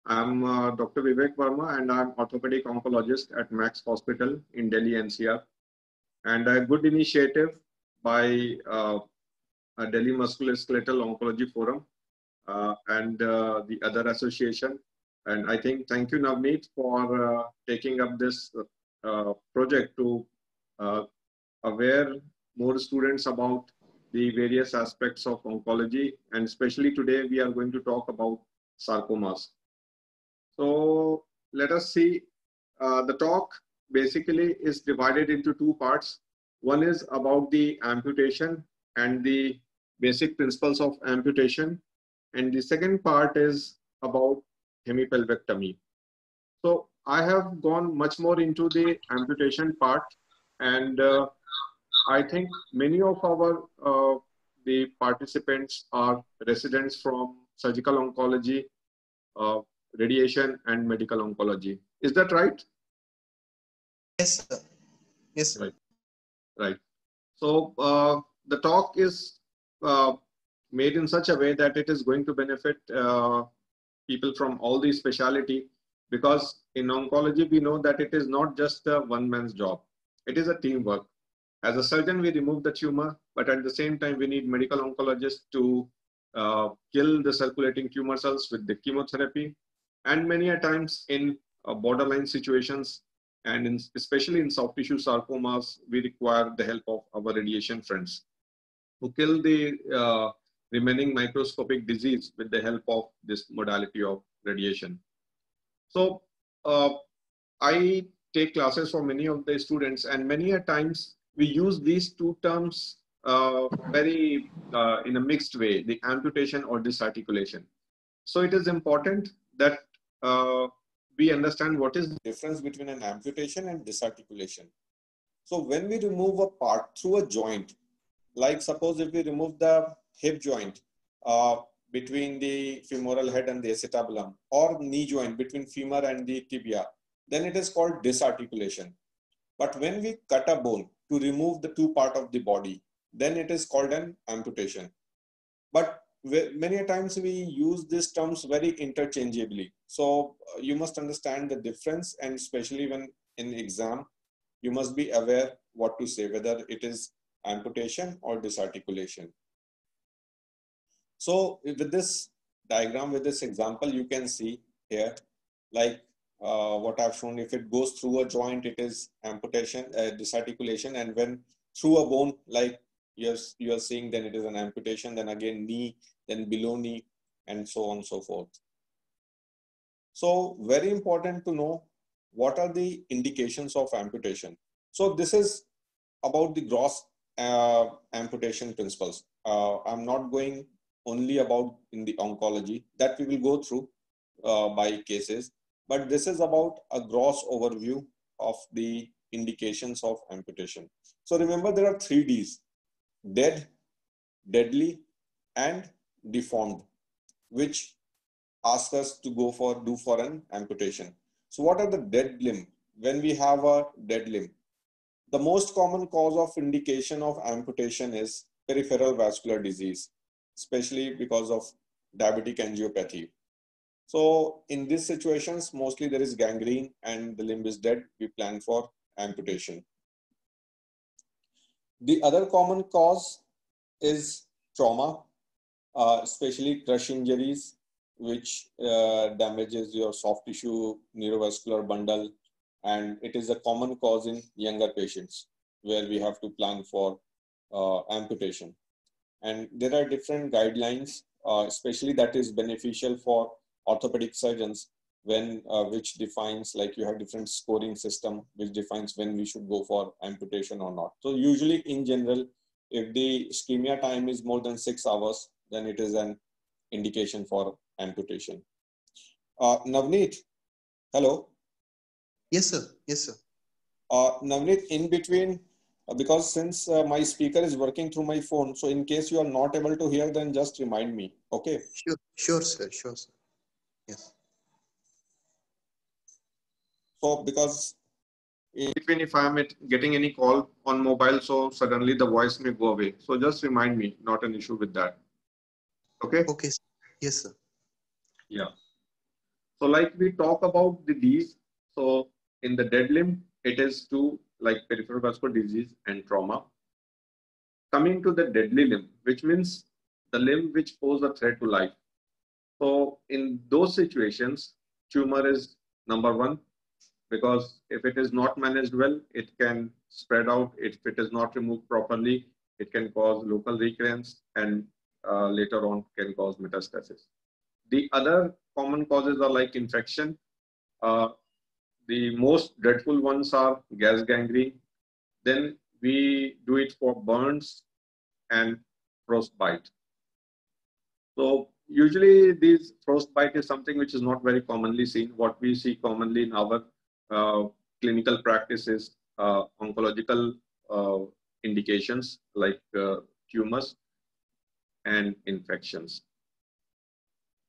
I'm Dr. Vivek Verma, and I'm Orthopaedic Oncologist at Max Hospital in Delhi, NCR. And a good initiative by a Delhi Musculoskeletal Oncology Forum and the other association. And I think thank you, Navneet, for taking up this project to aware more students about the various aspects of oncology. And especially today, we are going to talk about sarcomas. So let us see. The talk basically is divided into two parts. One is about the amputation and the basic principles of amputation. And the second part is about hemipelvectomy. So I have gone much more into the amputation part, and I think many of our the participants are residents from surgical oncology, uh, radiation, and medical oncology. Is that right? Yes, sir. Yes, sir. Right. Right. So the talk is uh, made in such a way that it is going to benefit people from all the specialty, because in oncology we know that it is not just a one man's job. It is a teamwork. As a surgeon, we remove the tumor, but at the same time, we need medical oncologists to kill the circulating tumor cells with the chemotherapy. And many a times in borderline situations, and especially in soft tissue sarcomas, we require the help of our radiation friends who kill the remaining microscopic disease with the help of this modality of radiation. So I take classes for many of the students, and many a times we use these two terms very in a mixed way, the amputation or disarticulation. So it is important that we understand what is the difference between an amputation and disarticulation. So when we remove a part through a joint, like suppose if we remove the hip joint between the femoral head and the acetabulum, or knee joint between femur and the tibia, then it is called disarticulation. But when we cut a bone to remove the two part of the body, then it is called an amputation. But many times we use these terms very interchangeably. So you must understand the difference, and especially when in exam, you must be aware what to say, whether it is amputation or disarticulation. So with this diagram, with this example, you can see here, like what I've shown, if it goes through a joint, it is amputation, disarticulation, and when through a bone, like you are seeing, then it is an amputation, then again knee, then below knee, and so on and so forth. So very important to know what are the indications of amputation. So this is about the gross amputation principles. I'm not going only about in the oncology, that we will go through by cases, but this is about a gross overview of the indications of amputation. So remember, there are 3 Ds: dead, deadly, and deformed, which ask us to do for an amputation. So what are the dead limb? When we have a dead limb, the most common cause of indication of amputation is peripheral vascular disease, especially because of diabetic angiopathy. So in these situations, mostly there is gangrene and the limb is dead. We plan for amputation. The other common cause is trauma, especially crush injuries, which damages your soft tissue neurovascular bundle. And it is a common cause in younger patients where we have to plan for amputation. And there are different guidelines, especially that is beneficial for orthopedic surgeons, when which defines, like you have different scoring system, which defines when we should go for amputation or not. So usually in general, if the ischemia time is more than 6 hours, then it is an indication for amputation. Navneet, hello. Yes, sir. Yes, sir. Navneet, in between, because since my speaker is working through my phone, so in case you are not able to hear, then just remind me, okay? Sure, sir. Sure, sir. Yes. So because in between, if I am getting any call on mobile, so suddenly the voice may go away. So just remind me, not an issue with that. Okay? Okay, sir. Yes, sir. Yeah. So like we talk about the Ds, so in the dead limb, it is to like peripheral vascular disease and trauma. Coming to the deadly limb, which means the limb which pose a threat to life. So in those situations, tumor is number one, because if it is not managed well, it can spread out. If it is not removed properly, it can cause local recurrence and later on can cause metastasis. The other common causes are like infection. Uh, the most dreadful ones are gas gangrene. Then we do it for burns and frostbite. So usually these frostbite is something which is not very commonly seen. What we see commonly in our clinical practice is oncological indications like tumors and infections.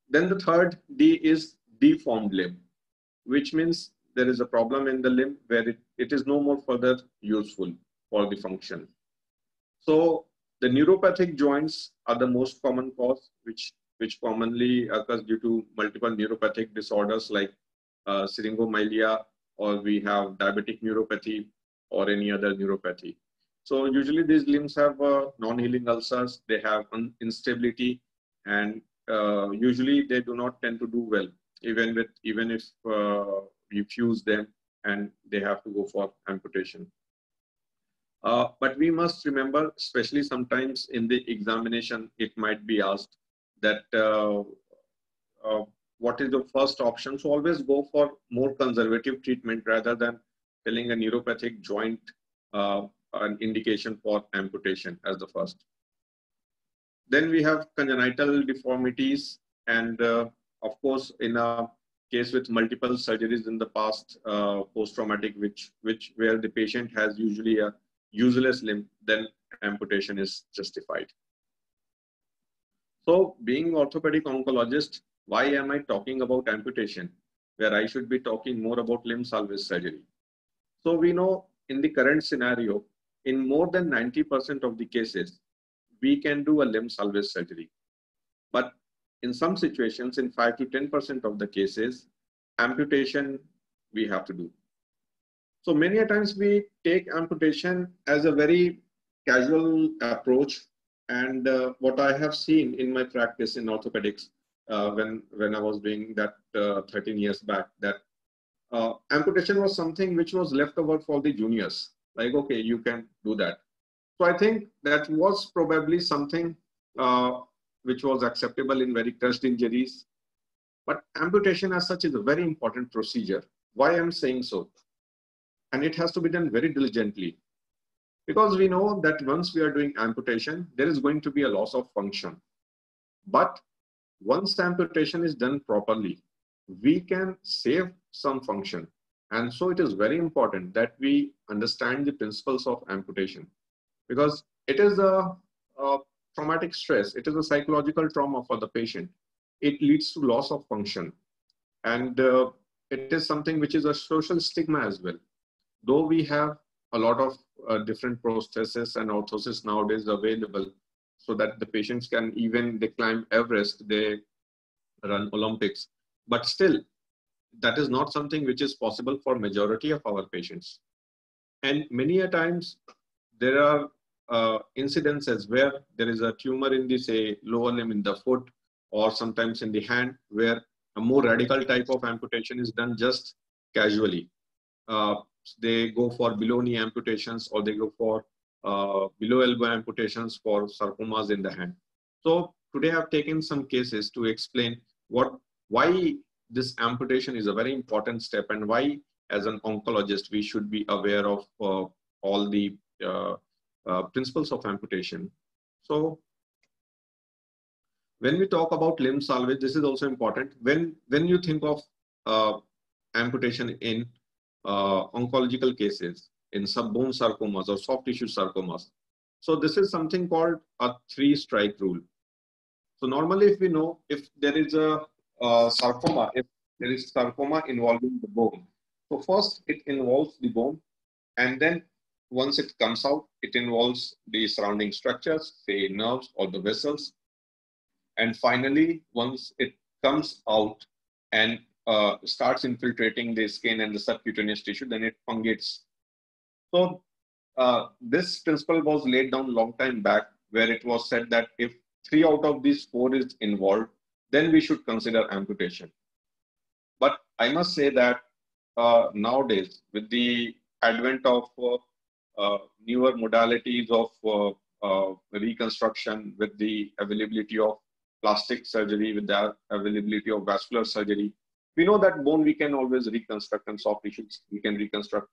Then the third D is deformed limb, which means there is a problem in the limb where it is no more further useful for the function. So the neuropathic joints are the most common cause, which commonly occurs due to multiple neuropathic disorders like syringomyelia, or we have diabetic neuropathy or any other neuropathy. So usually these limbs have non-healing ulcers, they have instability, and usually they do not tend to do well, even if you fuse them and they have to go for amputation. But we must remember, especially sometimes in the examination, it might be asked that what is the first option? So always go for more conservative treatment rather than telling a neuropathic joint an indication for amputation as the first. Then we have congenital deformities, and of course, in a case with multiple surgeries in the past, post-traumatic, where the patient has usually a useless limb, then amputation is justified. So being orthopedic oncologist, why am I talking about amputation, where I should be talking more about limb salvage surgery? So we know in the current scenario, in more than 90% of the cases, we can do a limb salvage surgery. But in some situations, in 5 to 10% of the cases, amputation we have to do. So many a times we take amputation as a very casual approach. And what I have seen in my practice in orthopedics, when I was doing that 13 years back, that amputation was something which was left over for the juniors. Like, okay, you can do that. So I think that was probably something which was acceptable in very crushed injuries. But amputation as such is a very important procedure. Why I'm saying so? And it has to be done very diligently. Because we know that once we are doing amputation, there is going to be a loss of function. But once the amputation is done properly, we can save some function. And so it is very important that we understand the principles of amputation, because it is a traumatic stress. It is a psychological trauma for the patient. It leads to loss of function. And it is something which is a social stigma as well. Though we have a lot of different prostheses and orthoses nowadays available, so that the patients can even, they climb Everest, they run Olympics, but still that is not something which is possible for majority of our patients. And many a times there are incidences where there is a tumor in the, say, lower limb, in the foot, or sometimes in the hand, where a more radical type of amputation is done just casually. They go for below knee amputations, or they go for below elbow amputations for sarcomas in the hand. So today I've taken some cases to explain why this amputation is a very important step, and why as an oncologist we should be aware of all the principles of amputation. So when we talk about limb salvage, this is also important. When you think of amputation in oncological cases, in subbone sarcomas or soft tissue sarcomas, so this is something called a 3-strike rule. So normally, if we know, if there is a sarcoma, if there is sarcoma involving the bone, so first it involves the bone, and then once it comes out, it involves the surrounding structures, say nerves or the vessels. And finally, once it comes out and starts infiltrating the skin and the subcutaneous tissue, then it fungates. So this principle was laid down a long time back, where it was said that if 3 out of these 4 is involved, then we should consider amputation. But I must say that nowadays, with the advent of newer modalities of reconstruction, with the availability of plastic surgery, with the availability of vascular surgery, we know that bone we can always reconstruct, and soft tissues we can reconstruct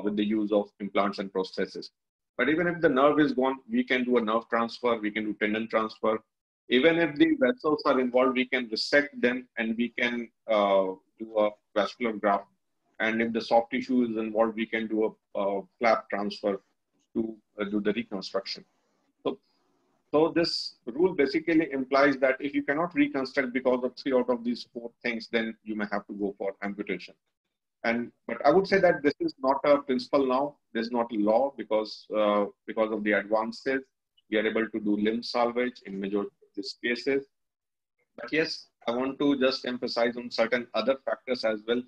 with the use of implants and prostheses. But even if the nerve is gone, we can do a nerve transfer, we can do tendon transfer. Even if the vessels are involved, we can resect them and we can do a vascular graft. And if the soft tissue is involved, we can do a flap transfer to do the reconstruction. So this rule basically implies that if you cannot reconstruct because of 3 out of these 4 things, then you may have to go for amputation. But I would say that this is not a principle now. This is not a law because of the advances, we are able to do limb salvage in majority of these cases. But yes, I want to just emphasize on certain other factors as well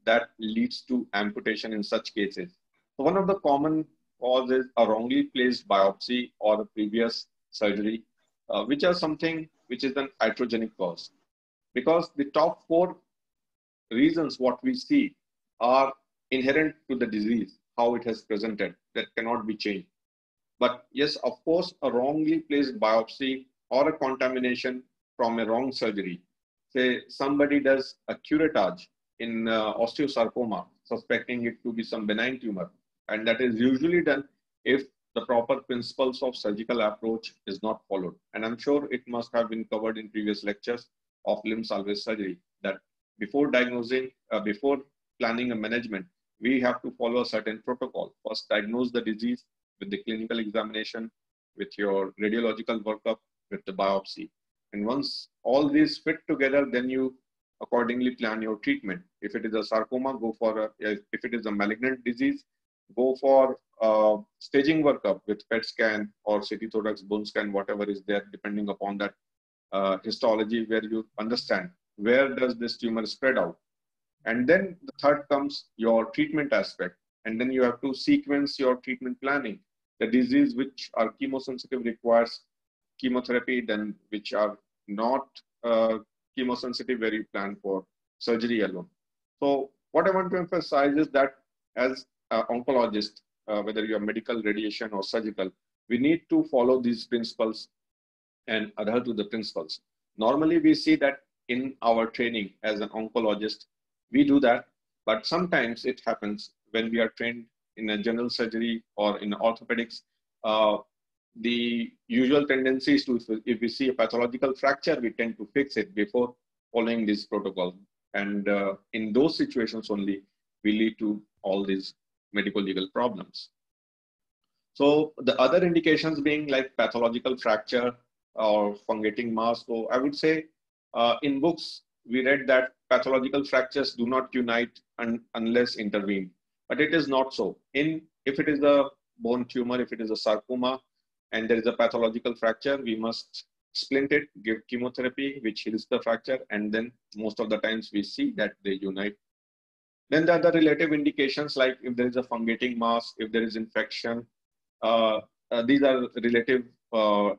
that leads to amputation in such cases. So one of the common causes a wrongly placed biopsy or a previous surgery, which are something which is an iatrogenic cause. Because the top 4 reasons what we see are inherent to the disease, how it has presented, that cannot be changed. But yes, of course, a wrongly placed biopsy or a contamination from a wrong surgery. Say somebody does a curettage in osteosarcoma, suspecting it to be some benign tumor. And that is usually done if the proper principles of surgical approach is not followed. And I'm sure it must have been covered in previous lectures of limb salvage surgery, that before diagnosing, before planning a management, we have to follow a certain protocol. First, diagnose the disease with the clinical examination, with your radiological workup, with the biopsy. And once all these fit together, then you accordingly plan your treatment. If it is a sarcoma, go for if it is a malignant disease, go for staging workup with PET scan or CT thorax bone scan, whatever is there, depending upon that histology, where you understand where does this tumor spread out. And then the third comes your treatment aspect. And then you have to sequence your treatment planning. The disease which are chemosensitive requires chemotherapy, then which are not chemosensitive, where you plan for surgery alone. So what I want to emphasize is that as an oncologist, whether you're medical, radiation, or surgical, we need to follow these principles and adhere to the principles. Normally, we see that in our training as an oncologist, we do that, but sometimes it happens when we are trained in a general surgery or in orthopedics. The usual tendency is to, if we see a pathological fracture, we tend to fix it before following this protocol. And in those situations only, we lead to all these medical legal problems. So the other indications being like pathological fracture or fungating mass. So I would say in books, we read that pathological fractures do not unite unless intervened, but it is not so. If it is a bone tumor, if it is a sarcoma, and there is a pathological fracture, we must splint it, give chemotherapy, which heals the fracture, and then most of the times we see that they unite. Then there are the relative indications, like if there is a fungating mass, if there is infection. These are relative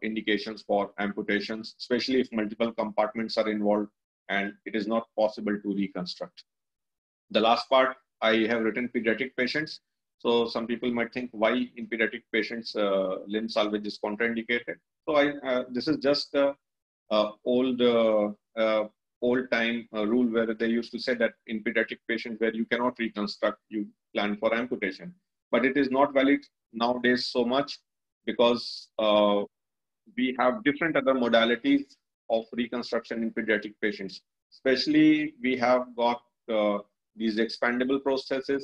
indications for amputations, especially if multiple compartments are involved and it is not possible to reconstruct. The last part, I have written pediatric patients. So some people might think, why in pediatric patients limb salvage is contraindicated. So this is just old time rule where they used to say that in pediatric patients where you cannot reconstruct, you plan for amputation. But it is not valid nowadays so much, because we have different other modalities of reconstruction in pediatric patients. Especially we have got these expandable prostheses.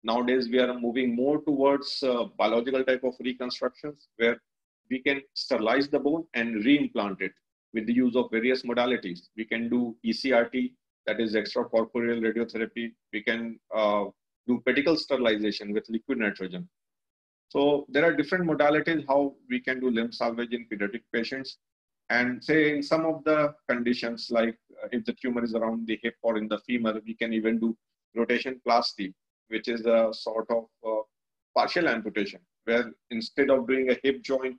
Nowadays we are moving more towards biological type of reconstructions, where we can sterilize the bone and reimplant it with the use of various modalities. We can do ECRT, that is extracorporeal radiotherapy. We can do pedicle sterilization with liquid nitrogen. So there are different modalities how we can do limb salvage in pediatric patients. And say in some of the conditions, like if the tumor is around the hip or in the femur, we can even do rotation plasty, which is a sort of partial amputation, where instead of doing a hip joint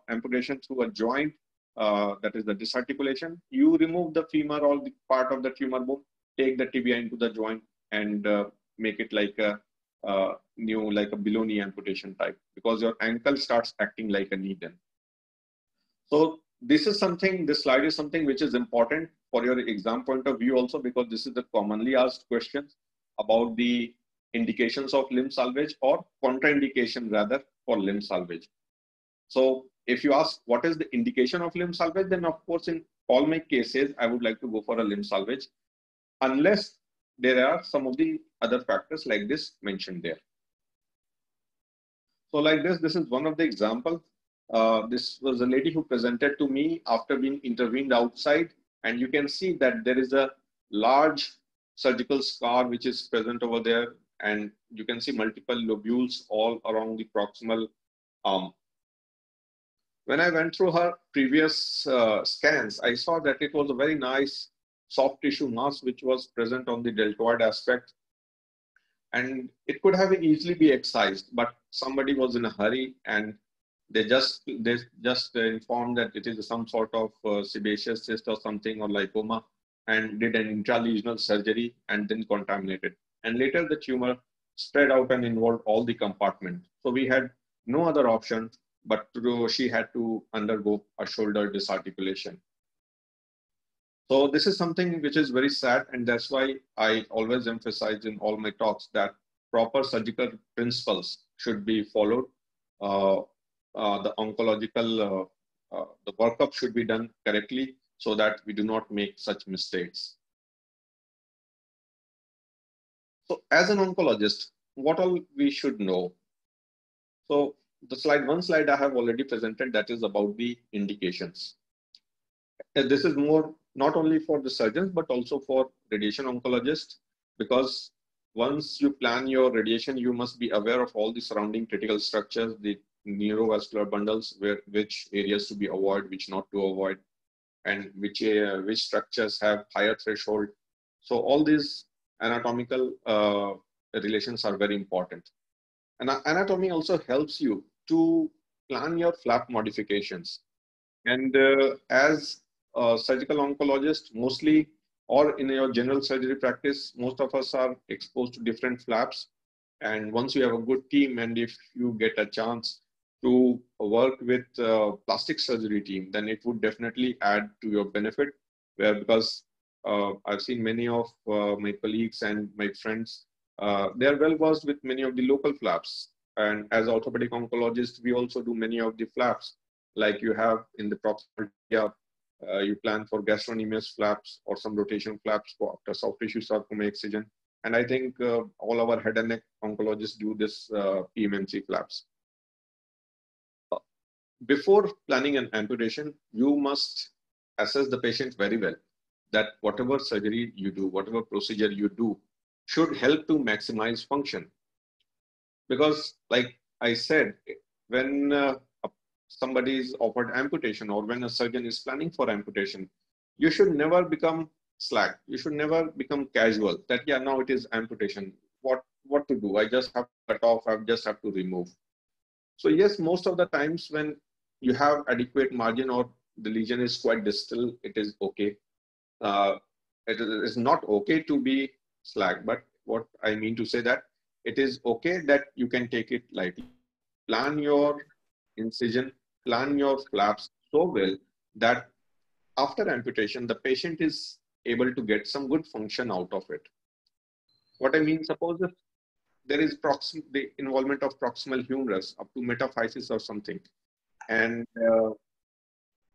amputation through a joint, that is the disarticulation, you remove the femur or the part of the tumor bone, take the tibia into the joint and make it like a like a below knee amputation type, because your ankle starts acting like a knee then. So this slide is something which is important for your exam point of view also, because this is the commonly asked questions about the indications of limb salvage or contraindication rather for limb salvage. So if you ask what is the indication of limb salvage, then of course in all my cases, I would like to go for a limb salvage, unless there are some of the other factors like this mentioned there. So like this is one of the examples. This was a lady who presented to me after being intervened outside, and you can see that there is a large surgical scar which is present over there, and you can see multiple lobules all around the proximal arm. When I went through her previous scans, I saw that it was a very nice soft tissue mass which was present on the deltoid aspect, and it could have easily be excised, but somebody was in a hurry and they just informed that it is some sort of sebaceous cyst or something, or lipoma, and did an intralesional surgery and then contaminated. And later the tumor spread out and involved all the compartment. So we had no other option but she had to undergo a shoulder disarticulation. So this is something which is very sad, and that's why I always emphasize in all my talks that proper surgical principles should be followed. The oncological, the workup should be done correctly so that we do not make such mistakes. So as an oncologist, what all we should know? So one slide I have already presented, that is about the indications. This is more not only for the surgeons, but also for radiation oncologists, because once you plan your radiation, you must be aware of all the surrounding critical structures, the neurovascular bundles, which areas to be avoided, which not to avoid, and which structures have higher threshold. So all these anatomical relations are very important. And anatomy also helps you to plan your flap modifications. And as a surgical oncologist, mostly, or in your general surgery practice, most of us are exposed to different flaps. And once you have a good team, and if you get a chance to work with a plastic surgery team, then it would definitely add to your benefit. Because I've seen many of my colleagues and my friends, they are well versed with many of the local flaps. And as orthopedic oncologists, we also do many of the flaps, like you have in the proximal area. You plan for gastrocnemius flaps or some rotation flaps for after soft tissue sarcoma excision. And I think all our head and neck oncologists do this PMMC flaps. Before planning an amputation, you must assess the patient very well, that whatever surgery you do, whatever procedure you do, should help to maximize function. Because like I said, when somebody is offered amputation, or when a surgeon is planning for amputation, you should never become slack. You should never become casual that, yeah, now it is amputation. What to do? I just have to cut off, I just have to remove. So yes, most of the times when you have adequate margin or the lesion is quite distal, it is okay. It is not okay to be slack, but what I mean to say that it is okay that you can take it lightly. Plan your incision, plan your flaps so well that after amputation, the patient is able to get some good function out of it. What I mean, suppose if there is the involvement of proximal humerus up to metaphysis or something, and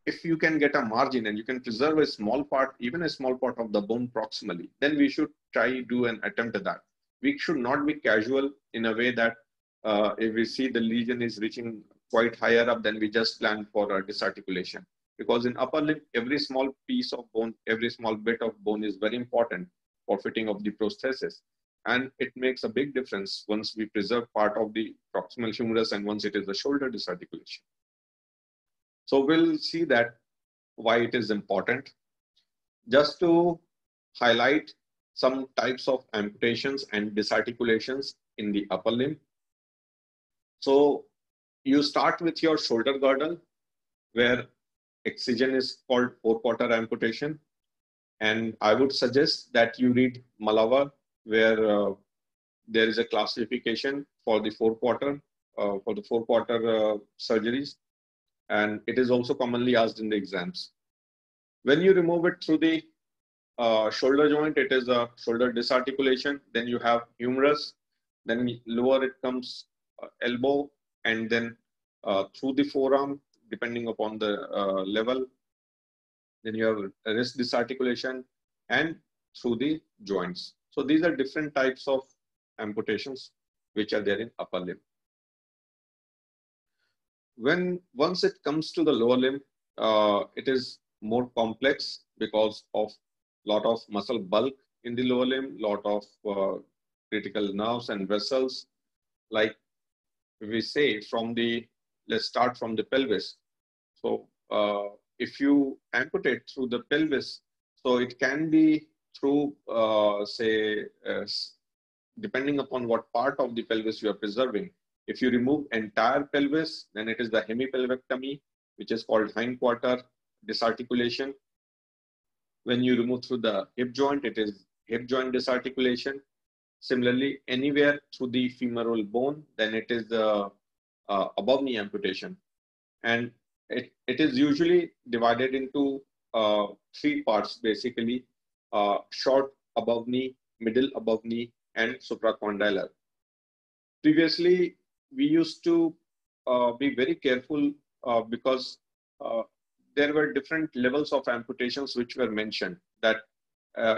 if you can get a margin and you can preserve a small part, even a small part of the bone proximally, then we should try do an attempt at that. We should not be casual in a way that if we see the lesion is reaching quite higher up, then we just plan for a disarticulation. Because in upper limb, every small piece of bone, every small bit of bone is very important for fitting of the prosthesis. And it makes a big difference once we preserve part of the proximal humerus and once it is the shoulder disarticulation. So we'll see that why it is important. Just to highlight some types of amputations and disarticulations in the upper limb. So you start with your shoulder girdle, where excision is called four-quarter amputation. And I would suggest that you read Malabar, where there is a classification for the four-quarter surgeries. And it is also commonly asked in the exams. When you remove it through the shoulder joint, it is a shoulder disarticulation. Then you have humerus. Then lower it comes elbow, and then through the forearm, depending upon the level. Then you have wrist disarticulation and through the joints. So these are different types of amputations which are there in upper limb. Once it comes to the lower limb, it is more complex because of lot of muscle bulk in the lower limb, lot of critical nerves and vessels. Like we say, let's start from the pelvis. So if you amputate through the pelvis, so it can be through, depending upon what part of the pelvis you are preserving. If you remove entire pelvis, then it is the hemipelvectomy, which is called hindquarter disarticulation. When you remove through the hip joint, it is hip joint disarticulation. Similarly, anywhere through the femoral bone, then it is the above knee amputation. And it is usually divided into three parts, basically: short above knee, middle above knee, and supracondylar. Previously, we used to be very careful because there were different levels of amputations which were mentioned, that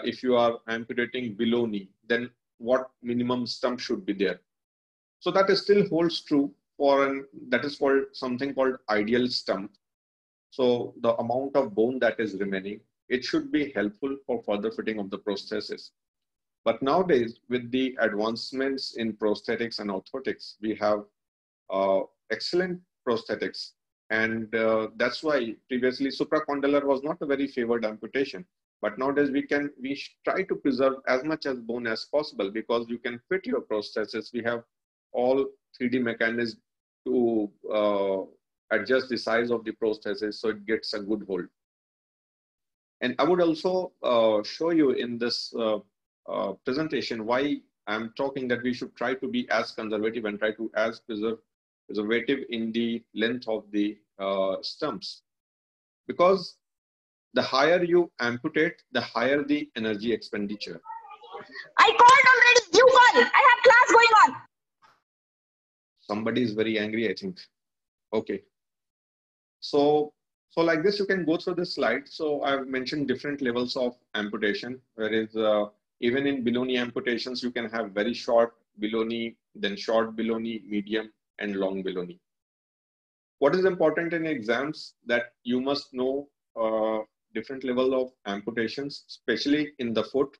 if you are amputating below knee, then what minimum stump should be there. So that still holds true for that is called something called ideal stump. So the amount of bone that is remaining, it should be helpful for further fitting of the prosthesis. But nowadays, with the advancements in prosthetics and orthotics, we have excellent prosthetics. And that's why previously supracondylar was not a very favored amputation. But nowadays we try to preserve as much as bone as possible, because you can fit your prosthesis. We have all 3D mechanisms to adjust the size of the prosthesis so it gets a good hold. And I would also show you in this presentation why I'm talking that we should try to be as conservative and try to as preservative in the length of the stumps. Because the higher you amputate, the higher the energy expenditure. I called already. You call. I have class going on. Somebody is very angry, I think. Okay. So like this, you can go through this slide. So I've mentioned different levels of amputation. Whereas even in below knee amputations, you can have very short below knee, then short below knee, medium, and long below knee. What is important in exams that you must know different level of amputations, especially in the foot.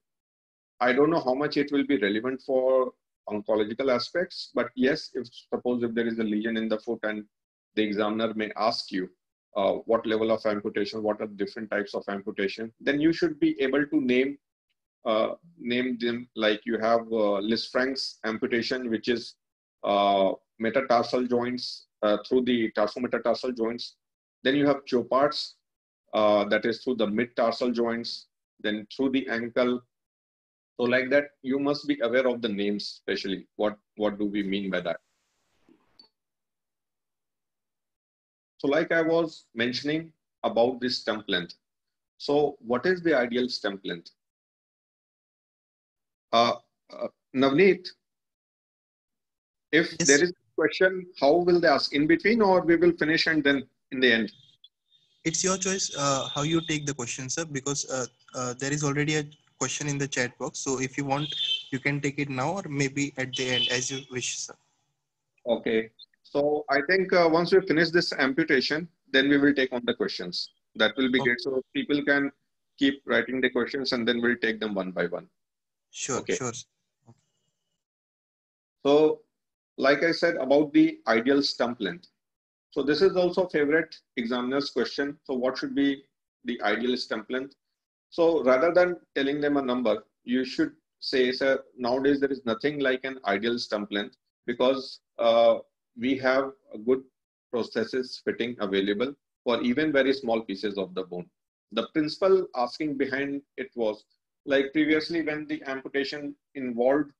I don't know how much it will be relevant for oncological aspects, but yes, suppose if there is a lesion in the foot and the examiner may ask you what level of amputation, what are different types of amputation, then you should be able to name them. Like you have Lisfrank's amputation, which is metatarsal joints through the tarsometatarsal joints. Then you have Chopard's, that is through the mid-tarsal joints, then through the ankle. So like that, you must be aware of the names, especially what do we mean by that. So like I was mentioning about the stump length. So what is the ideal stump length? Navneet, if there is a question, how will they ask? In between, or we will finish and then in the end? It's your choice how you take the question, sir, because there is already a question in the chat box. So if you want, you can take it now or maybe at the end, as you wish, sir. Okay. So I think once we finish this amputation, then we will take on the questions. That will be great. So people can keep writing the questions and then we'll take them one by one. Sure, okay. Sure. Okay. So like I said about the ideal stump length. So this is also a favorite examiner's question. So what should be the ideal stump length. So rather than telling them a number, you should say, sir, nowadays there is nothing like an ideal stump length, because we have a good prosthesis fitting available for even very small pieces of the bone. The principle asking behind it was, like previously when the amputation involved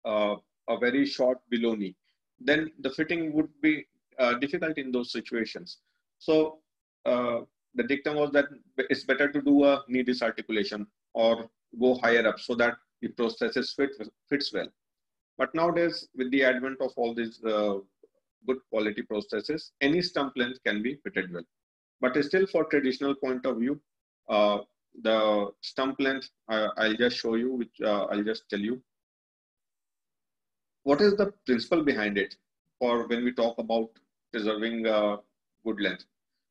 a very short below knee, then the fitting would be difficult in those situations. So the dictum was that it's better to do a knee disarticulation or go higher up so that the prosthesis fits well. But nowadays, with the advent of all these good quality prosthesis, any stump length can be fitted well. But still, for traditional point of view, the stump length, I'll just show you, which I'll just tell you. What is the principle behind it for when we talk about preserving good length?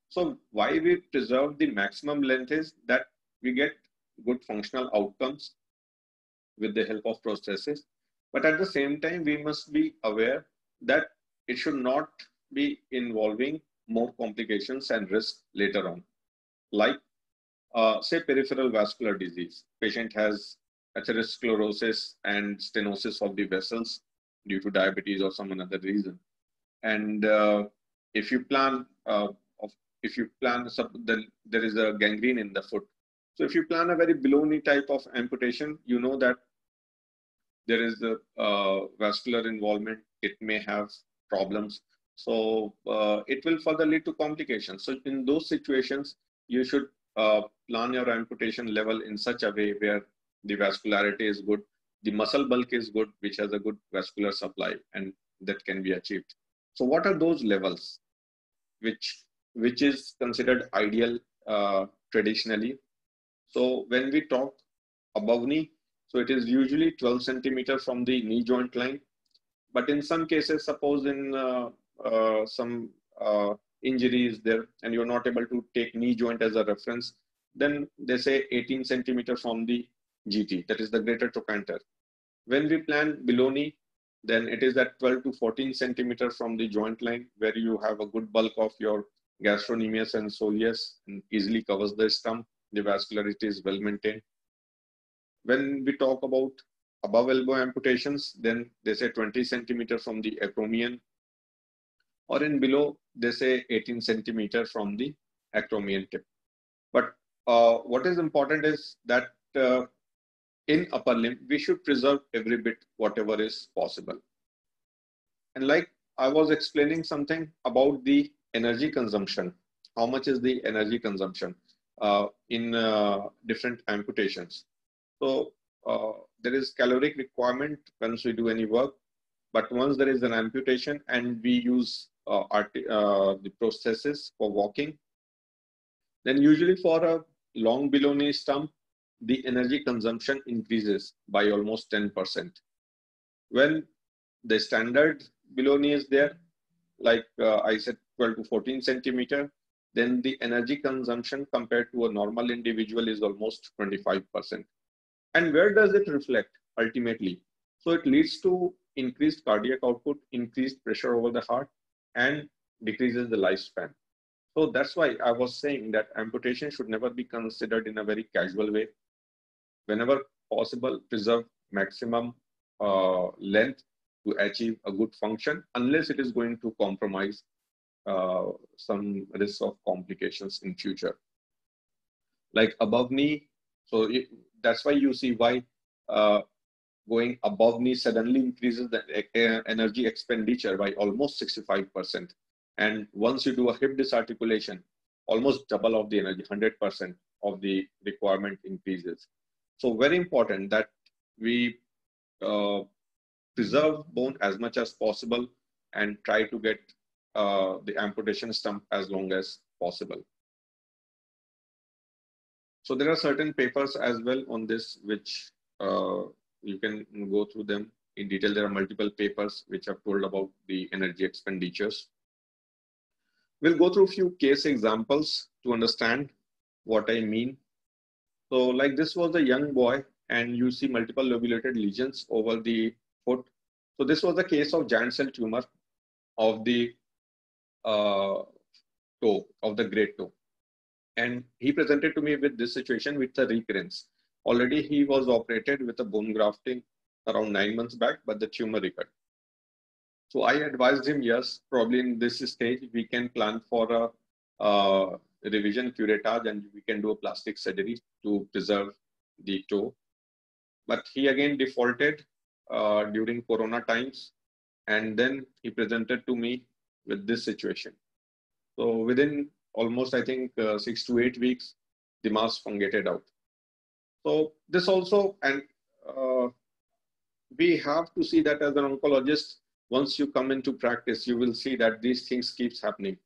So why we preserve the maximum length is that we get good functional outcomes with the help of prosthesis. But at the same time, we must be aware that it should not be involving more complications and risk later on. Like say peripheral vascular disease. Patient has atherosclerosis and stenosis of the vessels due to diabetes or some other reason. And if you plan, then there is a gangrene in the foot. So if you plan a very below knee type of amputation, you know that there is a vascular involvement. It may have problems. So it will further lead to complications. So in those situations, you should plan your amputation level in such a way where the vascularity is good, the muscle bulk is good, which has a good vascular supply, and that can be achieved. So what are those levels which is considered ideal traditionally? So when we talk above knee, so it is usually 12 centimeters from the knee joint line. But in some cases, suppose in some injuries there and you're not able to take knee joint as a reference, then they say 18 centimeters from the GT, that is the greater trochanter. When we plan below knee, then it is at 12 to 14 centimeters from the joint line, where you have a good bulk of your gastrocnemius and soleus and easily covers the stump. The vascularity is well maintained. When we talk about above elbow amputations, then they say 20 centimeters from the acromion, or in below, they say 18 centimeters from the acromion tip. But what is important is that in upper limb, we should preserve every bit whatever is possible. And like I was explaining something about the energy consumption, how much is the energy consumption in different amputations. So there is caloric requirement once we do any work, but once there is an amputation and we use the prosthesis for walking, then usually for a long below knee stump, the energy consumption increases by almost 10%. When the standard below knee is there, like I said, 12 to 14 centimeter, then the energy consumption compared to a normal individual is almost 25%. And where does it reflect ultimately? So it leads to increased cardiac output, increased pressure over the heart, and decreases the lifespan. So that's why I was saying that amputation should never be considered in a very casual way. Whenever possible, preserve maximum length to achieve a good function, unless it is going to compromise some risk of complications in future. Like above knee, so that's why you see why going above knee suddenly increases the energy expenditure by almost 65%. And once you do a hip disarticulation, almost double of the energy, 100% of the requirement increases. So very important that we preserve bone as much as possible and try to get the amputation stump as long as possible. So there are certain papers as well on this, which you can go through them in detail. There are multiple papers which have told about the energy expenditures. We'll go through a few case examples to understand what I mean. So like this was a young boy and you see multiple lobulated lesions over the foot. So this was a case of giant cell tumor of the toe, of the great toe. And he presented to me with this situation with the recurrence. Already he was operated with a bone grafting around 9 months back, but the tumor recurred. So I advised him, yes, probably in this stage, we can plan for a revision curettage and we can do a plastic surgery to preserve the toe. But he again defaulted during Corona times. And then he presented to me with this situation. So within almost, I think, 6 to 8 weeks, the mass fungated out. So this also, and we have to see that as an oncologist, once you come into practice, you will see that these things keeps happening.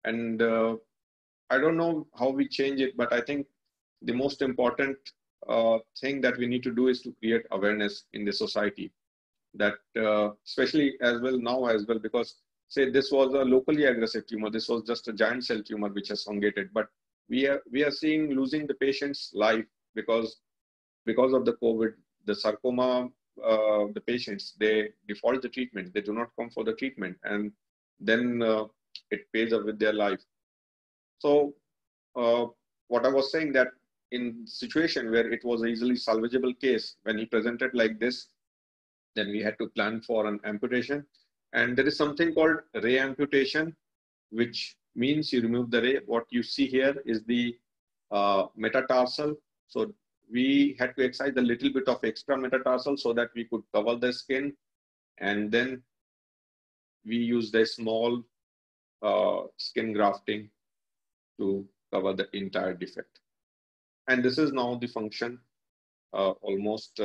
And I don't know how we change it, but I think the most important thing that we need to do is to create awareness in the society. That especially as well now as well, because say this was a locally aggressive tumor, this was just a giant cell tumor which has fungated, but we are seeing losing the patient's life because of the COVID, the sarcoma, the patients, they default the treatment, they do not come for the treatment, and then it pays up with their life. So what I was saying, that in situation where it was an easily salvageable case, when he presented like this, then we had to plan for an amputation. And there is something called ray amputation, which means you remove the ray. What you see here is the metatarsal. So we had to excise a little bit of extra metatarsal so that we could cover the skin. And then we used a small skin grafting to cover the entire defect. And this is now the function almost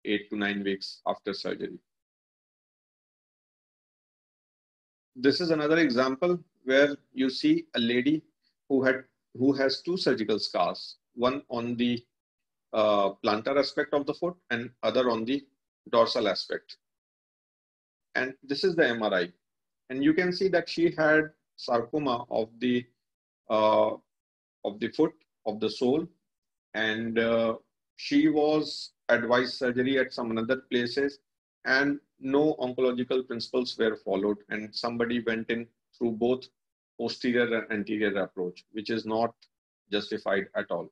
8 to 9 weeks after surgery. This is another example where you see a lady who has 2 surgical scars, one on the plantar aspect of the foot and other on the dorsal aspect. And this is the MRI. And you can see that she had sarcoma of the foot, of the sole, and she was advised surgery at some other places, and no oncological principles were followed, and somebody went in through both posterior and anterior approach, which is not justified at all.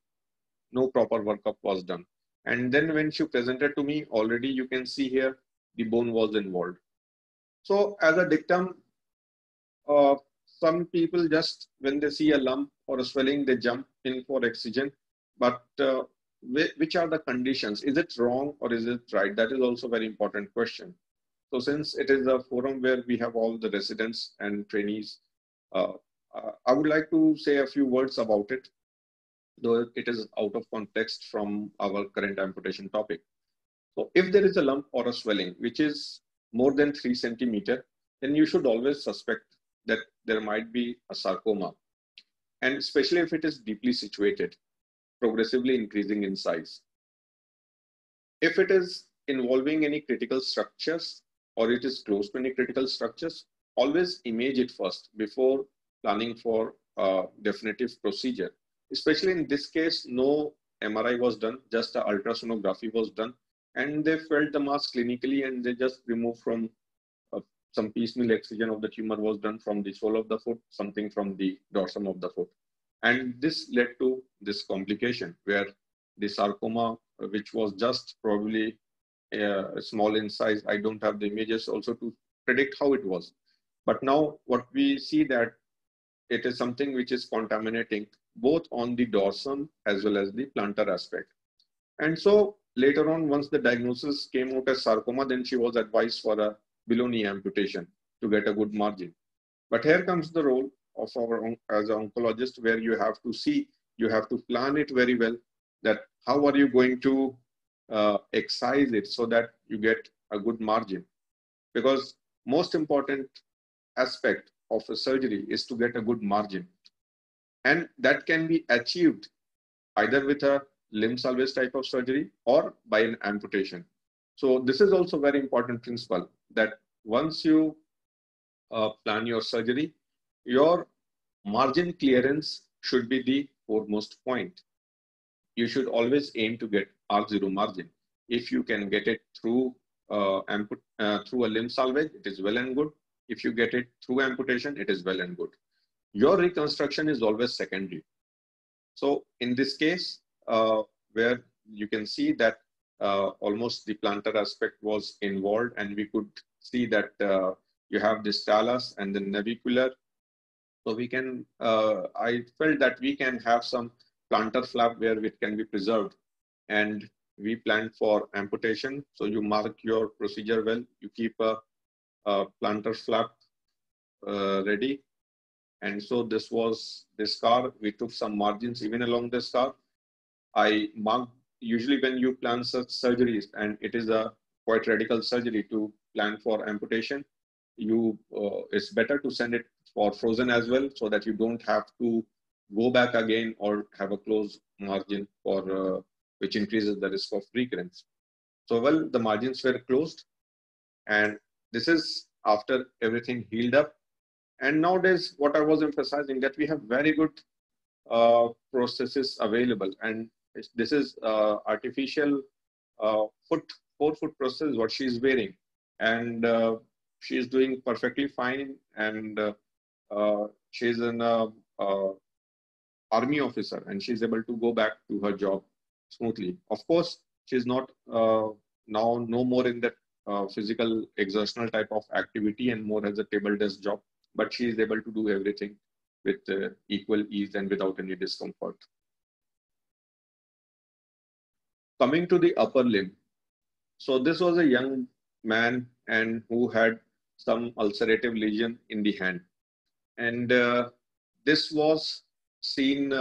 No proper workup was done. And then when she presented to me, already you can see here the bone was involved. So as a dictum, some people just, when they see a lump or a swelling, they jump in for excision. But which are the conditions? Is it wrong or is it right? That is also a very important question. So since it is a forum where we have all the residents and trainees, I would like to say a few words about it, though it is out of context from our current amputation topic. So if there is a lump or a swelling which is more than 3 centimeters, then you should always suspect that there might be a sarcoma. And especially if it is deeply situated, progressively increasing in size. If it is involving any critical structures or it is close to any critical structures, always image it first before planning for a definitive procedure. Especially in this case, no MRI was done, just an ultrasonography was done, and they felt the mass clinically and they just removed from some piecemeal excision of the tumor was done from the sole of the foot, something from the dorsum of the foot. And this led to this complication where the sarcoma, which was just probably small in size, I don't have the images also to predict how it was. But now what we see that it is something which is contaminating both on the dorsum as well as the plantar aspect. And so later on, once the diagnosis came out as sarcoma, then she was advised for a below knee amputation to get a good margin. But here comes the role of our as an oncologist, where you have to see, you have to plan it very well, that how are you going to excise it so that you get a good margin. Because most important aspect of a surgery is to get a good margin. And that can be achieved either with a limb salvage type of surgery or by an amputation. So this is also very important principle, that once you plan your surgery, your margin clearance should be the foremost point. You should always aim to get R0 margin. If you can get it through through a limb salvage, it is well and good. If you get it through amputation, it is well and good. Your reconstruction is always secondary. So in this case, where you can see that almost the plantar aspect was involved, and we could see that you have this talus and the navicular. So we can, I felt that we can have some plantar flap where it can be preserved, and we planned for amputation. So you mark your procedure well, you keep a plantar flap ready. And so this was the scar. We took some margins even along the scar. I marked, usually when you plan such surgeries, and it is a quite radical surgery to plan for amputation, it's better to send it for frozen as well, so that you don't have to go back again or have a close margin for which increases the risk of recurrence. So well, the margins were closed, and this is after everything healed up. And nowadays, what I was emphasizing, that we have very good processes available, and this is artificial foot 4-foot process what she is wearing, and she is doing perfectly fine, and she is an army officer, and she is able to go back to her job smoothly. Of course, she is not now no more in that physical exertional type of activity, and more as a table desk job, but she is able to do everything with equal ease and without any discomfort. Coming to the upper limb. So this was a young man and who had some ulcerative lesion in the hand. And this was seen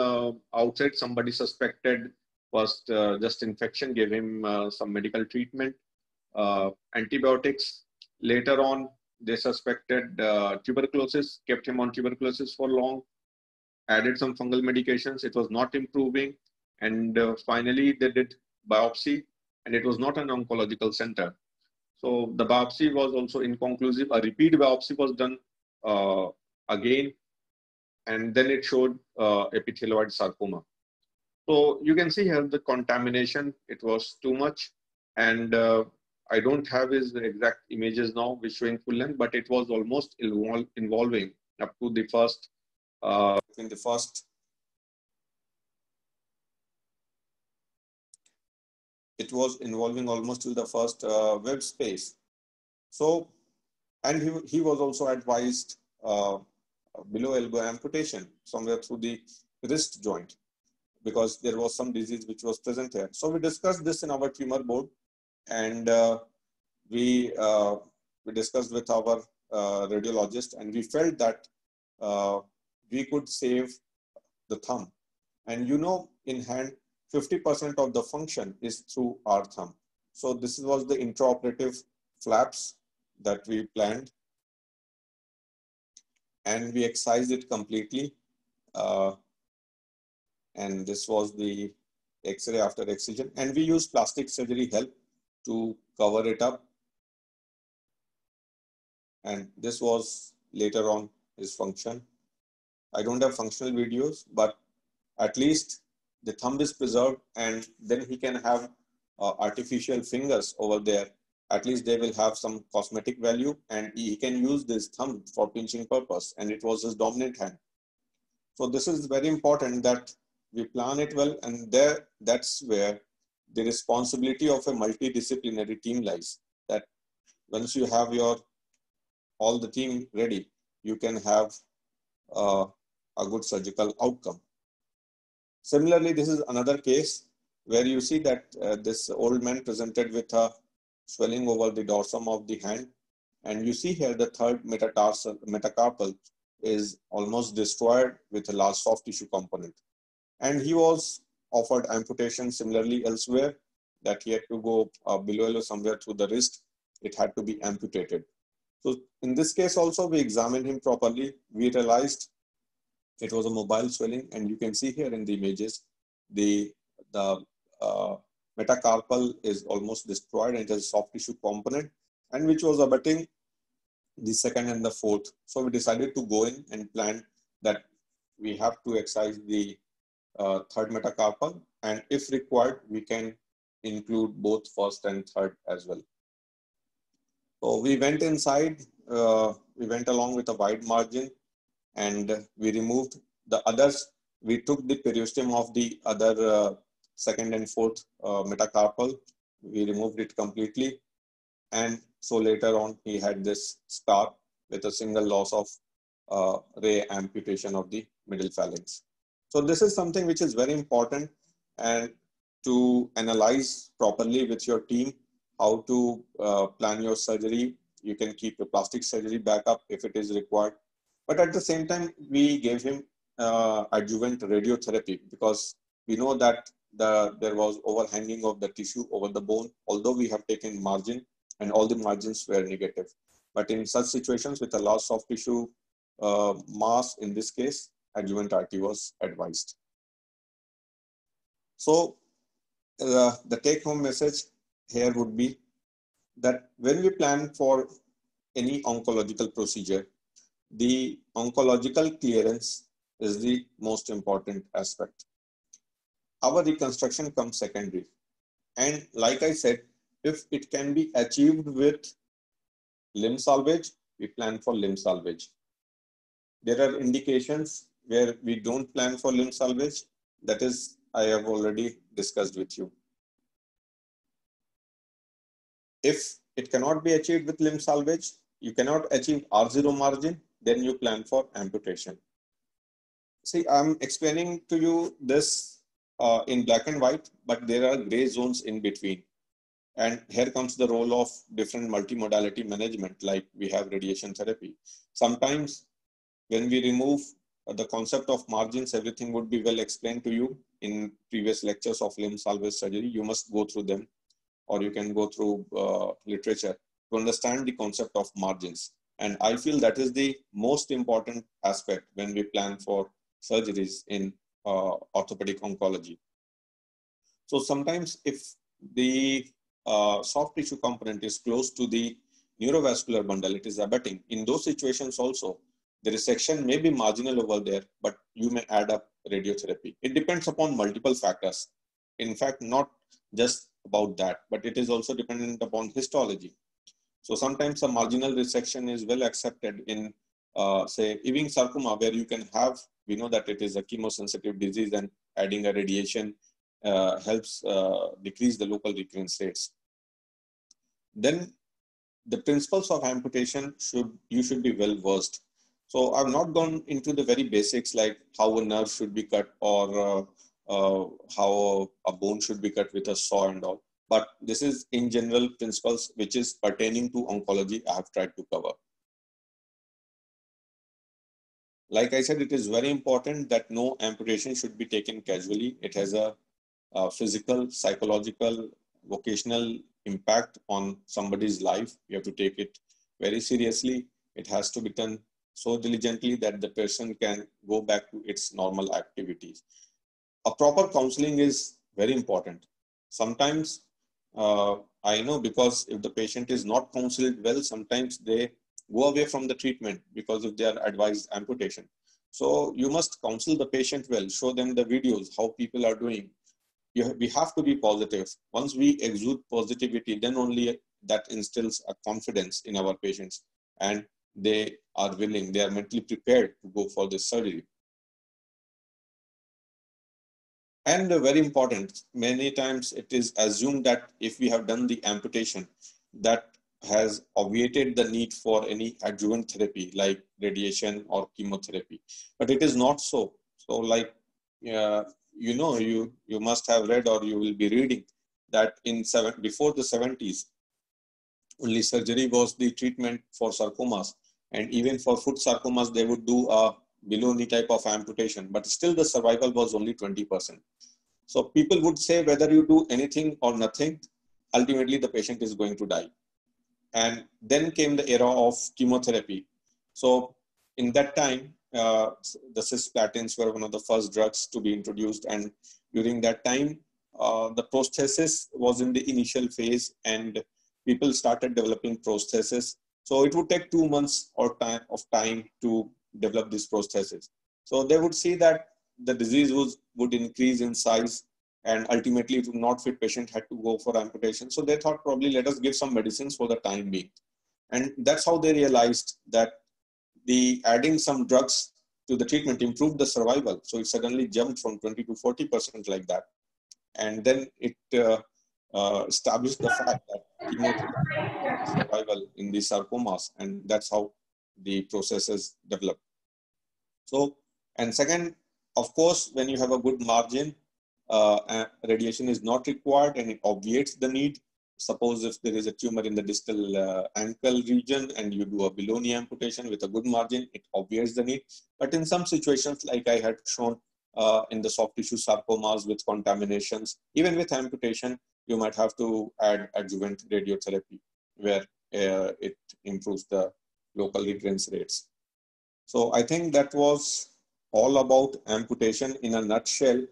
outside. Somebody suspected first just infection, gave him some medical treatment, antibiotics. Later on, they suspected tuberculosis, kept him on tuberculosis for long, added some fungal medications. It was not improving. And finally, they did biopsy, and it was not an oncological center. So the biopsy was also inconclusive. A repeat biopsy was done again, and then it showed epithelioid sarcoma. So you can see here the contamination, it was too much. And I don't have his exact images now, which showing full length, but it was almost involving up to the first, it was involving almost till the first web space. So, and he was also advised below elbow amputation somewhere through the wrist joint, because there was some disease which was present here. So we discussed this in our tumor board, and we discussed with our radiologist, and we felt that we could save the thumb. And you know, in hand, 50% of the function is through our thumb. So this was the intraoperative flaps that we planned, and we excised it completely. And this was the X-ray after excision, and we used plastic surgery help to cover it up. And this was later on his function. I don't have functional videos, but at least the thumb is preserved, and then he can have artificial fingers over there. At least they will have some cosmetic value, and he can use this thumb for pinching purpose, and it was his dominant hand. So this is very important that we plan it well, and that's where the responsibility of a multidisciplinary team lies. That once you have all the team ready, you can have a good surgical outcome. Similarly, this is another case where you see that this old man presented with a swelling over the dorsum of the hand. And you see here the third metacarpal is almost destroyed with a large soft tissue component. And he was offered amputation similarly elsewhere, that he had to go below somewhere through the wrist. It had to be amputated. So in this case also, we examined him properly. We realized it was a mobile swelling, and you can see here in the images, the metacarpal is almost destroyed, and it has a soft tissue component, and which was abutting the second and the fourth. So we decided to go in and plan that we have to excise the third metacarpal, and if required, we can include both first and third as well. So we went inside, we went along with a wide margin, and we removed the others. We took the periosteum of the other second and fourth metacarpal. We removed it completely. And so later on, he had this scar with a single loss of ray amputation of the middle phalanx. So this is something which is very important, and to analyze properly with your team how to plan your surgery. You can keep the plastic surgery backup if it is required. But at the same time, we gave him adjuvant radiotherapy because we know that there was overhanging of the tissue over the bone, although we have taken margin and all the margins were negative. But in such situations with a loss of tissue mass, in this case, adjuvant RT was advised. So the take-home message here would be that when we plan for any oncological procedure, the oncological clearance is the most important aspect. Our reconstruction comes secondary. And like I said, if it can be achieved with limb salvage, we plan for limb salvage. There are indications where we don't plan for limb salvage. That is, I have already discussed with you. If it cannot be achieved with limb salvage, you cannot achieve R0 margin, then you plan for amputation. See, I'm explaining to you this in black and white, but there are gray zones in between. And here comes the role of different multimodality management, like we have radiation therapy. Sometimes when we remove the concept of margins, everything would be well explained to you in previous lectures of limb salvage surgery. You must go through them, or you can go through literature to understand the concept of margins. And I feel that is the most important aspect when we plan for surgeries in orthopedic oncology. So sometimes if the soft tissue component is close to the neurovascular bundle, it is abutting. In those situations also, the resection may be marginal over there, but you may add up radiotherapy. It depends upon multiple factors. In fact, not just about that, but it is also dependent upon histology. So sometimes a marginal resection is well accepted in, say, Ewing sarcoma, where you can have, we know that it is a chemosensitive disease, and adding a radiation helps decrease the local recurrence rates. Then the principles of amputation you should be well versed. So I've not gone into the very basics like how a nerve should be cut or how a bone should be cut with a saw and all. But this is in general principles which is pertaining to oncology I have tried to cover. Like I said, it is very important that no amputation should be taken casually. It has a physical, psychological, vocational impact on somebody's life. You have to take it very seriously. It has to be done so diligently that the person can go back to its normal activities. A proper counseling is very important. Sometimes I know, because if the patient is not counseled well, sometimes they go away from the treatment because if they are advised amputation. So you must counsel the patient well, show them the videos, how people are doing. We have to be positive. Once we exude positivity, then only that instills a confidence in our patients, and they are willing, they are mentally prepared to go for this surgery. And very important, many times it is assumed that if we have done the amputation, that has obviated the need for any adjuvant therapy like radiation or chemotherapy. But it is not so. So like, you know, you must have read or you will be reading that before the 70s, only surgery was the treatment for sarcomas. And even for foot sarcomas, they would do a below knee type of amputation, but still the survival was only 20%. So people would say whether you do anything or nothing, ultimately the patient is going to die. And then came the era of chemotherapy. So in that time, the cisplatins were one of the first drugs to be introduced. And during that time, the prosthesis was in the initial phase and people started developing prosthesis. So it would take 2 months or of time to develop this prosthesis. So they would see that the disease would increase in size and ultimately it would not fit, patient had to go for amputation. So they thought probably let us give some medicines for the time being. And that's how they realized that the adding some drugs to the treatment improved the survival. So it suddenly jumped from 20 to 40% like that. And then it established the fact that chemotherapy improves the survival in the sarcomas, and that's how the process is developed. So, and second, of course, when you have a good margin, radiation is not required and it obviates the need. Suppose if there is a tumor in the distal ankle region and you do a below-knee amputation with a good margin, it obviates the need. But in some situations, like I had shown in the soft tissue sarcomas with contaminations, even with amputation, you might have to add adjuvant radiotherapy where it improves the local recurrence rates. So I think that was all about amputation in a nutshell.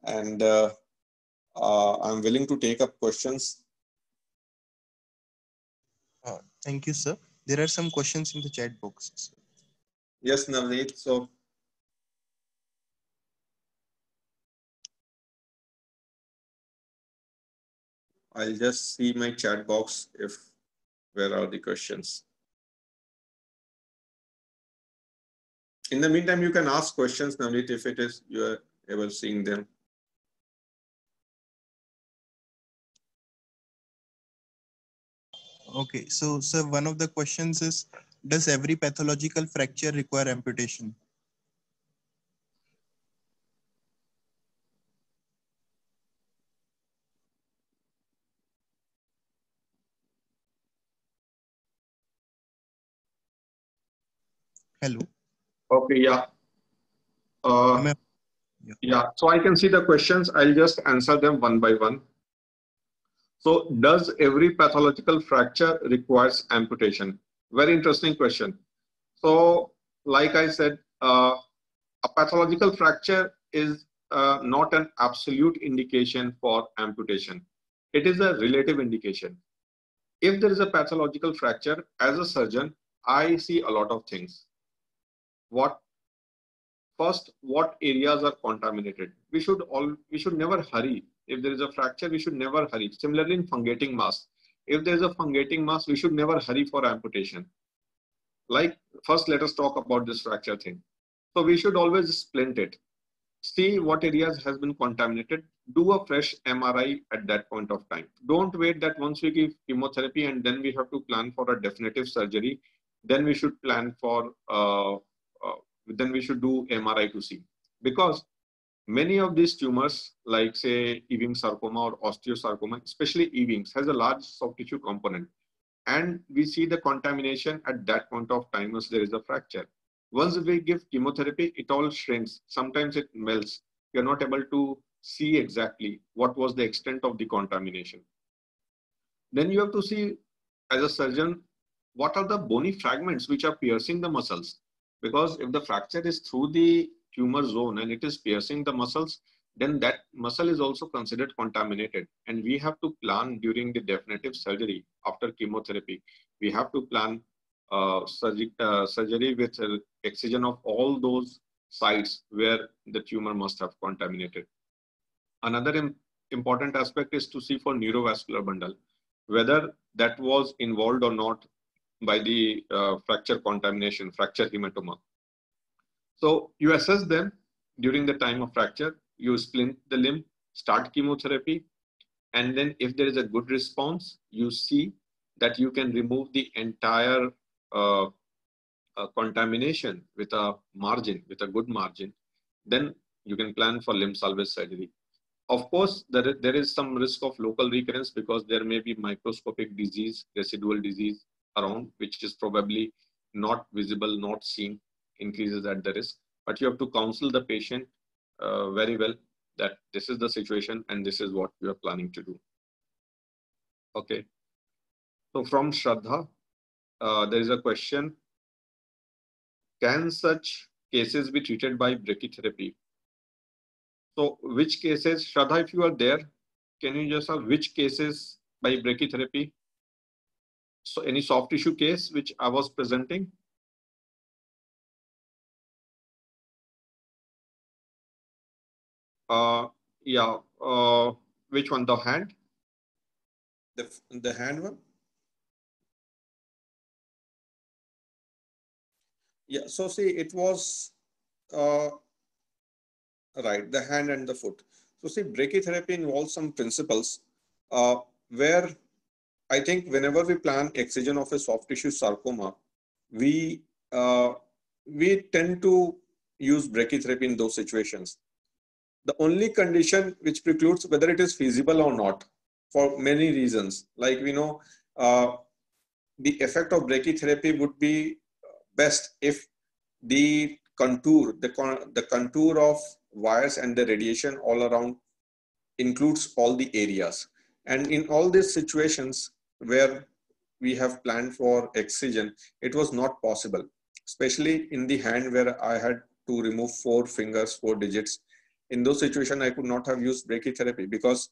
And I'm willing to take up questions. Thank you, sir. There are some questions in the chat box. Yes, Navneet. So I'll just see my chat box where are the questions. In the meantime, you can ask questions, Navneet, if it is you are ever seeing them. Okay, so sir, one of the questions is, does every pathological fracture require amputation? Hello. Okay, yeah. Yeah, so I can see the questions. I'll just answer them one by one. So does every pathological fracture requires amputation? Very interesting question. So like I said, a pathological fracture is not an absolute indication for amputation. It is a relative indication. If there is a pathological fracture, as a surgeon, I see a lot of things. First, what areas are contaminated? We should never hurry. If there is a fracture, we should never hurry. Similarly, in fungating mass, if there is a fungating mass, we should never hurry for amputation. Like, first, let us talk about this fracture thing. So we should always splint it. See what areas has been contaminated. Do a fresh MRI at that point of time. Don't wait that once we give chemotherapy and then we have to plan for a definitive surgery. Then we should plan for then we should do MRI to see, because many of these tumors, like say Ewing sarcoma or osteosarcoma, especially Ewing's, has a large soft tissue component, and we see the contamination at that point of time as there is a fracture. Once we give chemotherapy, it all shrinks. Sometimes it melts. You're not able to see exactly what was the extent of the contamination. Then you have to see, as a surgeon, what are the bony fragments which are piercing the muscles. Because if the fracture is through the tumor zone and it is piercing the muscles, then that muscle is also considered contaminated. And we have to plan during the definitive surgery after chemotherapy. We have to plan surgery with excision of all those sites where the tumor must have contaminated. Another important aspect is to see for neurovascular bundle, whether that was involved or not by the fracture contamination, fracture hematoma. So you assess them during the time of fracture, you splint the limb, start chemotherapy, and then if there is a good response, you see that you can remove the entire contamination with a margin, with a good margin, then you can plan for limb salvage surgery. Of course, there is some risk of local recurrence because there may be microscopic disease, residual disease around, which is probably not visible, not seen, increases at the risk. But you have to counsel the patient very well that this is the situation and this is what you are planning to do. Okay. So from Shraddha, there is a question. Can such cases be treated by brachytherapy? So which cases, Shraddha, if you are there, can you just have which cases by brachytherapy? So any soft tissue case which I was presenting? Yeah, which one, the hand? The hand one? Yeah, so see, it was uh, right, the hand and the foot. So see, brachytherapy involves some principles where I think whenever we plan excision of a soft tissue sarcoma, we uh, we tend to use brachytherapy in those situations. The only condition which precludes whether it is feasible or not, for many reasons, like we know, the effect of brachytherapy would be best if the the contour of wires and the radiation all around includes all the areas. And in all these situations where we have planned for excision, it was not possible, especially in the hand where I had to remove 4 fingers, 4 digits. In those situations, I could not have used brachytherapy because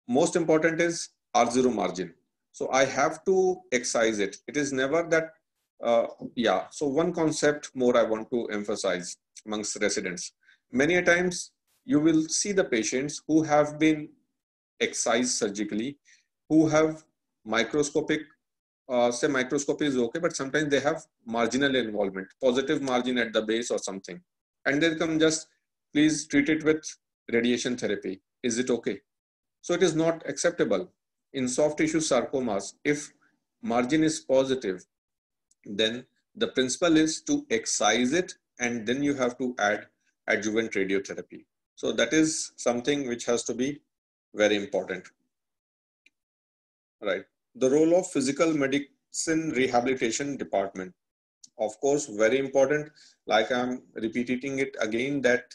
most important is R0 margin. So I have to excise it. It is never that, yeah. So one concept more I want to emphasize amongst residents. Many a times you will see the patients who have been excised surgically, who have microscopic, say microscopy is okay, but sometimes they have marginal involvement, positive margin at the base or something. And they come just, please treat it with radiation therapy. Is it okay? So it is not acceptable. In soft tissue sarcomas, if margin is positive, then the principle is to excise it and then you have to add adjuvant radiotherapy. So that is something which has to be very important. Right. The role of physical medicine rehabilitation department. Of course, very important. Like I'm repeating it again that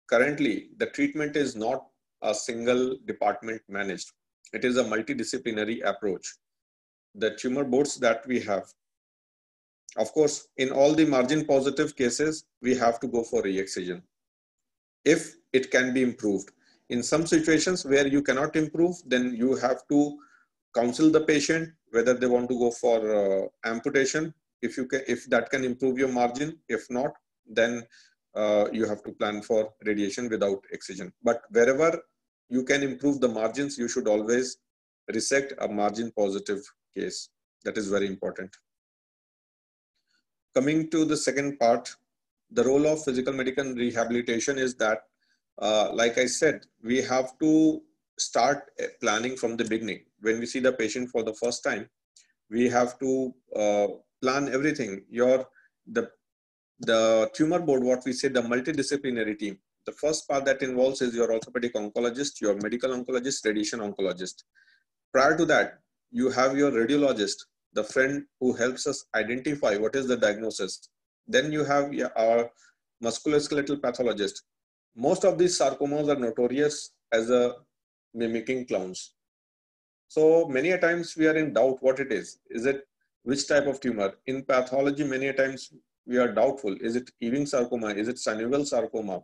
currently the treatment is not a single department managed. It is a multidisciplinary approach. The tumor boards that we have, of course, in all the margin positive cases, we have to go for re-excision if it can be improved. In some situations where you cannot improve, then you have to counsel the patient whether they want to go for amputation. If you can, if that can improve your margin, if not, then you have to plan for radiation without excision. But wherever you can improve the margins, you should always resect a margin positive case. That is very important. Coming to the second part, the role of physical medical rehabilitation is that, like I said, we have to start planning from the beginning. When we see the patient for the first time, we have to plan everything. The tumor board, what we say, the multidisciplinary team. The first part that involves is your orthopedic oncologist, your medical oncologist, radiation oncologist. Prior to that, you have your radiologist, the friend who helps us identify what is the diagnosis. Then you have our musculoskeletal pathologist. Most of these sarcomas are notorious as a mimicking clowns. So many a times we are in doubt what it is. Is it which type of tumor? In pathology, many a times we are doubtful. Is it Ewing sarcoma? Is it synovial sarcoma?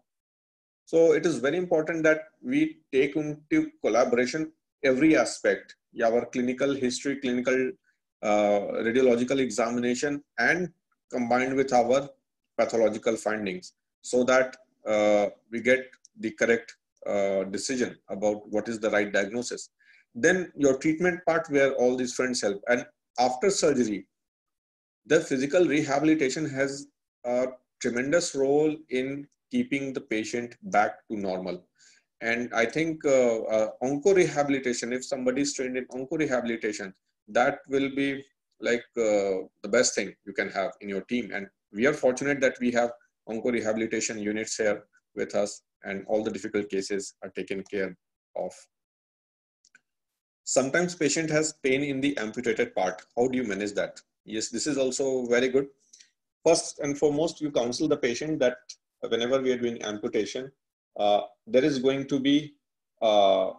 So it is very important that we take into collaboration every aspect, our clinical history, clinical radiological examination, and combined with our pathological findings, so that we get the correct decision about what is the right diagnosis. Then your treatment part where all these friends help. And after surgery, the physical rehabilitation has a tremendous role in keeping the patient back to normal. And I think onco-rehabilitation, if somebody is trained in onco-rehabilitation, that will be like the best thing you can have in your team. And we are fortunate that we have onco-rehabilitation units here with us, and all the difficult cases are taken care of. Sometimes patient has pain in the amputated part. How do you manage that? Yes, this is also very good. First and foremost, you counsel the patient that whenever we are doing amputation, there is going to be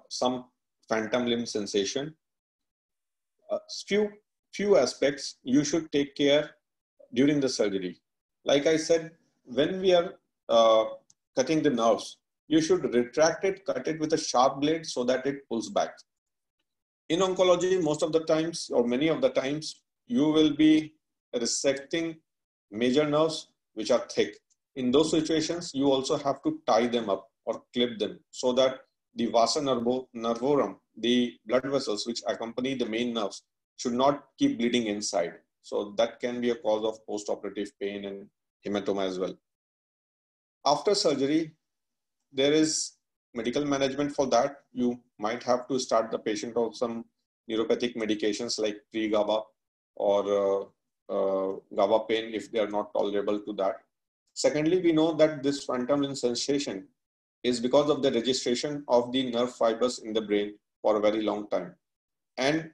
some phantom limb sensation. Few aspects you should take care during the surgery. Like I said, when we are cutting the nerves, you should retract it, cut it with a sharp blade so that it pulls back. In oncology, most of the times, or many of the times, you will be resecting major nerves which are thick. In those situations, you also have to tie them up or clip them so that the vasa nervorum, the blood vessels which accompany the main nerves, should not keep bleeding inside. So that can be a cause of post-operative pain and hematoma as well. After surgery, there is medical management for that. You might have to start the patient on some neuropathic medications like pre-GABA or GABA pain if they are not tolerable to that. Secondly, we know that this phantom limb sensation is because of the registration of the nerve fibers in the brain for a very long time. And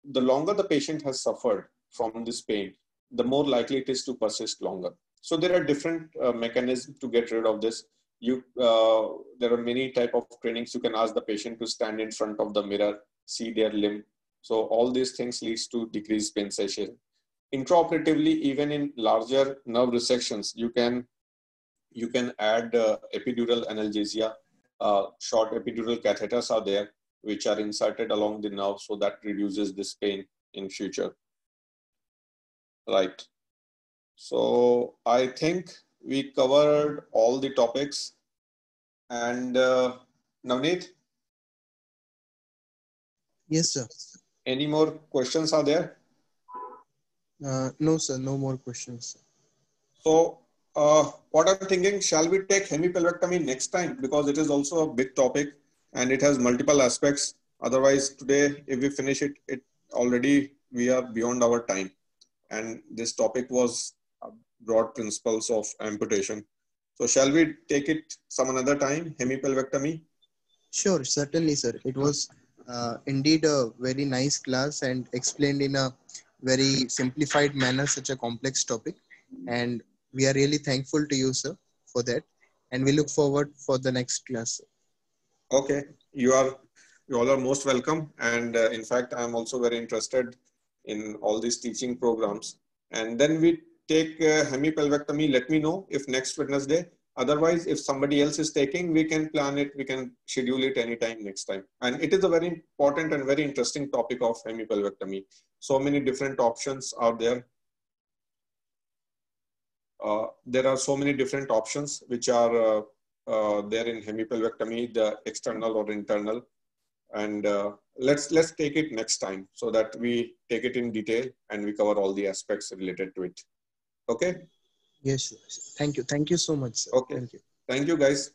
the longer the patient has suffered from this pain, the more likely it is to persist longer. So there are different mechanisms to get rid of this. There are many type of trainings. You can ask the patient to stand in front of the mirror, see their limb. So all these things leads to decreased pain sensation. Intraoperatively, even in larger nerve resections, you can add epidural analgesia. Short epidural catheters are there, which are inserted along the nerve, so that reduces this pain in future. Right. So I think we covered all the topics. And Navneet? Yes, sir. Any more questions are there? No, sir. No more questions. So what I'm thinking, shall we take hemipelvectomy next time? Because it is also a big topic and it has multiple aspects. Otherwise, today, if we finish it, already we are beyond our time. And this topic was broad principles of amputation. So shall we take it some another time, hemipelvectomy? Sure, certainly, sir. It was indeed a very nice class and explained in a very simplified manner such a complex topic. And we are really thankful to you, sir, for that. And we look forward for the next class. Okay, you all are most welcome. And in fact, I'm also very interested in all these teaching programs. And then we take hemipelvectomy. Let me know if next Wednesday. Otherwise, if somebody else is taking, we can plan it. We can schedule it anytime next time. And it is a very important and very interesting topic of hemipelvectomy. So many different options are there. There are so many different options which are there in hemipelvectomy, the external or internal. And let's take it next time so that we take it in detail and we cover all the aspects related to it. Okay? Yes, sir. Thank you. Thank you so much, sir. Okay. Thank you. Thank you, guys.